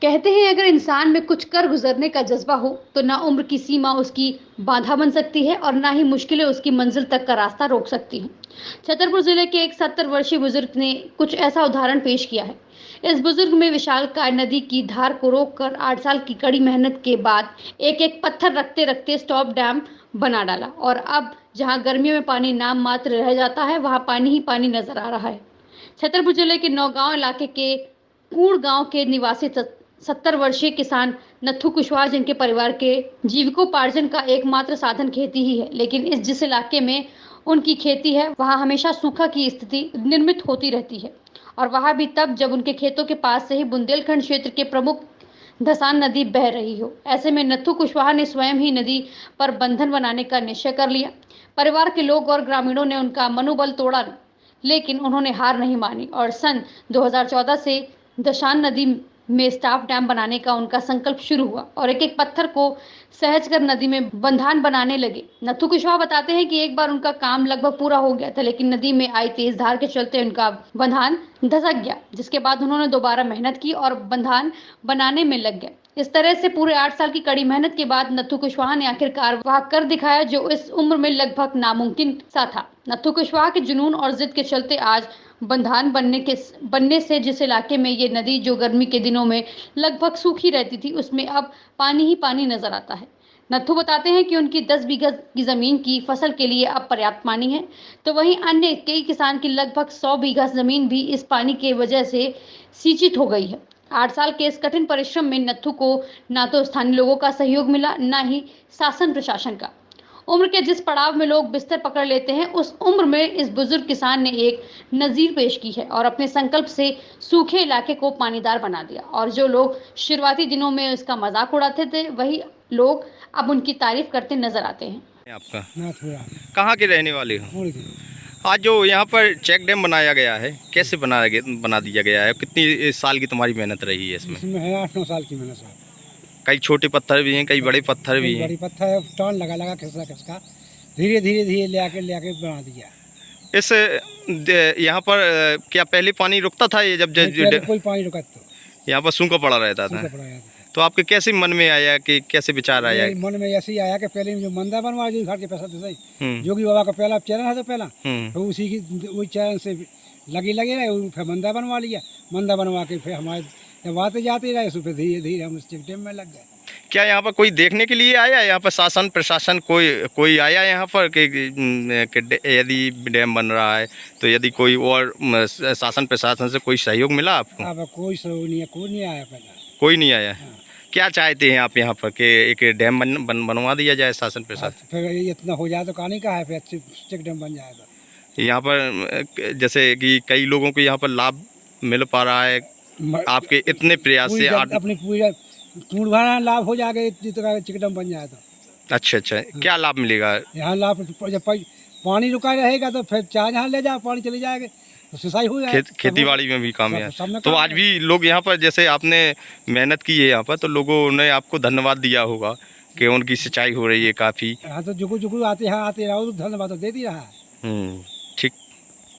कहते हैं अगर इंसान में कुछ कर गुजरने का जज्बा हो तो ना उम्र की सीमा उसकी बाधा बन सकती है और ना ही मुश्किलें उसकी मंजिल तक का रास्ता रोक सकती हैं। छतरपुर जिले के एक 70 वर्षीय बुजुर्ग ने कुछ ऐसा उदाहरण पेश किया है। इस बुजुर्ग में विशालकाय नदी की धार को रोककर 8 साल की कड़ी मेहनत के बाद एक एक पत्थर रखते रखते स्टॉप डैम बना डाला और अब जहां गर्मियों में पानी नाम मात्र रह जाता है वहां पानी ही पानी नजर आ रहा है। छतरपुर जिले के नौगांव इलाके के कूड़ गांव के निवासी 70 वर्षीय किसान नत्थू कुशवाहा, जिनके परिवार के जीविकोपार्जन का एकमात्र साधन खेती ही है, लेकिन जिस इलाके में उनकी खेती है वहां हमेशा सूखा की स्थिति निर्मित होती रहती है और वहां भी तब जब उनके खेतों के पास से ही बुंदेलखंड क्षेत्र के प्रमुख धसान नदी बह रही हो। ऐसे में नत्थू कुशवाहा ने स्वयं ही नदी पर बंधन बनाने का निश्चय कर लिया। परिवार के लोग और ग्रामीणों ने उनका मनोबल तोड़ा, लेकिन उन्होंने हार नहीं मानी और सन 2014 से दशान नदी में स्टाफ डैम बनाने का उनका संकल्प शुरू हुआ और एक एक पत्थर को सहजकर नदी में बंधान बनाने लगे। नत्थू कुशवाहा बताते हैं कि एक बार उनका काम लगभग पूरा हो गया था, लेकिन नदी में आई तेज धार के चलते उनका बंधान धसक गया, जिसके बाद उन्होंने दोबारा मेहनत की और बंधान बनाने में लग गए। इस तरह से पूरे 8 साल की कड़ी मेहनत के बाद नत्थू कुशवाहा ने आखिरकार वह कर दिखाया जो इस उम्र में लगभग नामुमकिन सा था। नत्थू कुशवाहा के जुनून और जिद के चलते आज बंधान बनने से जिस इलाके में ये नदी जो गर्मी के दिनों में लगभग सूखी रहती थी उसमें अब पानी ही पानी नजर आता है। नत्थू बताते हैं कि उनकी 10 बीघा की जमीन की फसल के लिए अब पर्याप्त पानी है, तो वहीं अन्य कई किसान की लगभग 100 बीघा जमीन भी इस पानी की वजह से सिंचित हो गई है। 8 साल के इस कठिन परिश्रम में नत्थू को ना तो स्थानीय लोगों का सहयोग मिला, ना ही शासन प्रशासन का। उम्र के जिस पड़ाव में लोग बिस्तर पकड़ लेते हैं उस उम्र में इस बुजुर्ग किसान ने एक नजीर पेश की है और अपने संकल्प से सूखे इलाके को पानीदार बना दिया और जो लोग शुरुआती दिनों में इसका मजाक उड़ाते थे वही लोग अब उनकी तारीफ करते नजर आते हैं। आपका नाथपुरा कहाँ के रहने वाले हो? मुड़ के आज जो यहाँ पर चेक डैम बनाया गया है, कैसे बना दिया गया है? कितनी साल की तुम्हारी मेहनत रही है इसमें? इसमें है 8-9 साल की मैंने साहब। कई छोटे पत्थर भी हैं, कई बड़े पत्थर भी कोई हैं। बड़ी पत्थर है, टर्न लगा लगा खिसका खिसका धीरे धीरे धीरे ले आके बना दिया। इस यहाँ पर क्या पहले पानी रुकता था? ये जब नहीं, पहले कोई पानी रुका तो यहाँ पर सूखा पड़ा रहता था, सूखा पड़ा जाता था। तो आपके कैसे मन में आया कि कैसे विचार आया? मेरे मन में ऐसे ही आया कि पहले जो मंदिर बनवा जो घर के पैसा तो सही, हम्म, जोगी बाबा का पहला चरण है तो पहला हम्म। तो उसी की वही चरण से लगे रहे, फिर मंदिर बनवा लिया। मंदिर बनवा के फिर हमारे जब आते जाते रहे तो फिर धीरे धीरे हम उस चेक डैम में लग गए। क्या यहाँ पर कोई देखने के लिए आया? यहाँ पर शासन प्रशासन कोई आया यहाँ पर कि यदि डैम बन रहा है तो यदि कोई और शासन प्रशासन से कोई सहयोग मिला आपको? अब कोई सहयोग नहीं है, कोई नहीं आया पहला। कोई नहीं आया। हाँ। क्या चाहते हैं आप यहाँ पर कि एक डैम बनवा दिया जाए शासन प्रशासन? फिर इतना हो जाए तो कहानी का है, फिर अच्छे चेक डैम बन जाएगा। यहाँ पर जैसे कि कई लोगों को यहाँ पर लाभ मिल पा रहा है आपके इतने प्रयास से। अपनी पूरी पूर्ण भरा लाभ हो जाएगा, इतनी तो चेक डैम बन जाए तो। अच्छा, क्या लाभ मिलेगा? यहाँ लाभ जब पानी रुका रहेगा तो फिर चाहे जहाँ ले जाओ पानी चले जाएगा तो सिंचाई हो जाएगी। खेती बाड़ी में भी काम है। सब में तो काम आज है। भी लोग यहाँ पर जैसे आपने मेहनत की है यहाँ पर, तो लोगों ने आपको धन्यवाद दिया होगा कि उनकी सिंचाई हो रही है काफ़ी। हाँ तो जुगू जुगू आते यहाँ आते रहो तो धन्यवाद तो दे दी रहा है। ठीक।